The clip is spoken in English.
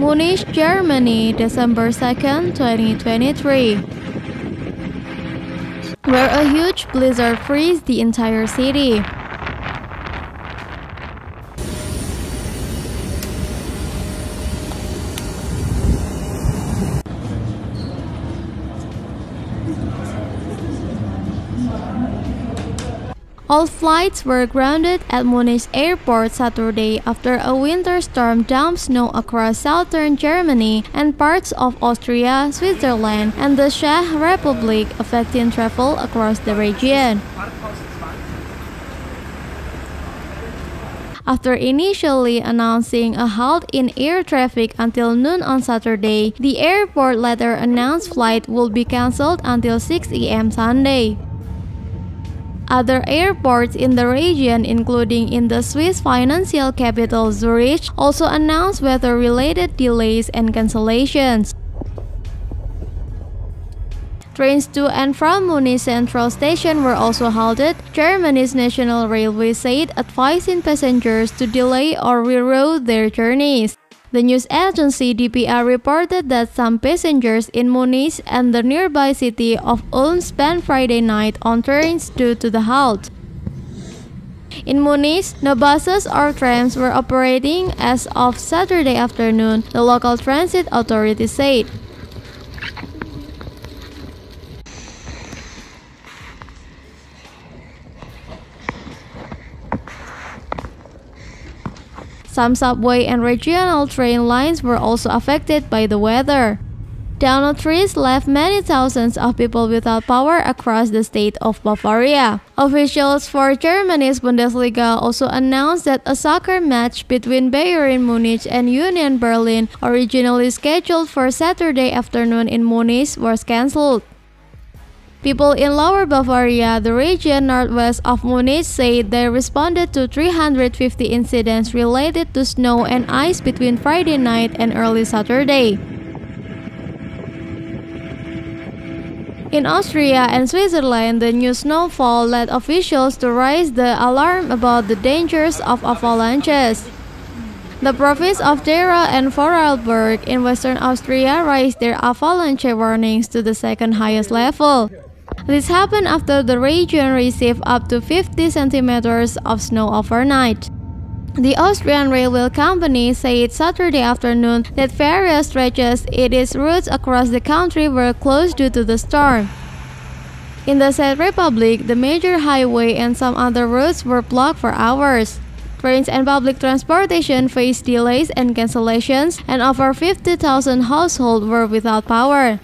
Munich, Germany, December 2nd, 2023, where a huge blizzard frees the entire city. All flights were grounded at Munich airport Saturday after a winter storm dumped snow across southern Germany and parts of Austria, Switzerland, and the Czech Republic, affecting travel across the region. After initially announcing a halt in air traffic until noon on Saturday, the airport later announced flight will be cancelled until 6 a.m. Sunday. Other airports in the region, including in the Swiss financial capital Zurich, also announced weather-related delays and cancellations. Trains to and from Munich Central Station were also halted, Germany's national railway said, advising passengers to delay or reroute their journeys. The news agency DPA reported that some passengers in Munich and the nearby city of Ulm spent Friday night on trains due to the halt. In Munich, no buses or trams were operating as of Saturday afternoon, the local transit authority said. Some subway and regional train lines were also affected by the weather. Downed trees left many thousands of people without power across the state of Bavaria. Officials for Germany's Bundesliga also announced that a soccer match between Bayern Munich and Union Berlin, originally scheduled for Saturday afternoon in Munich, was cancelled. People in Lower Bavaria, the region northwest of Munich, said they responded to 350 incidents related to snow and ice between Friday night and early Saturday. In Austria and Switzerland, the new snowfall led officials to raise the alarm about the dangers of avalanches. The province of Drought and Vorarlberg in western Austria raised their avalanche warnings to the second highest level. This happened after the region received up to 50 centimeters of snow overnight. The Austrian railway company said Saturday afternoon that various stretches in its routes across the country were closed due to the storm. In the Czech Republic, the major highway and some other routes were blocked for hours. Trains and public transportation faced delays and cancellations, and over 50,000 households were without power.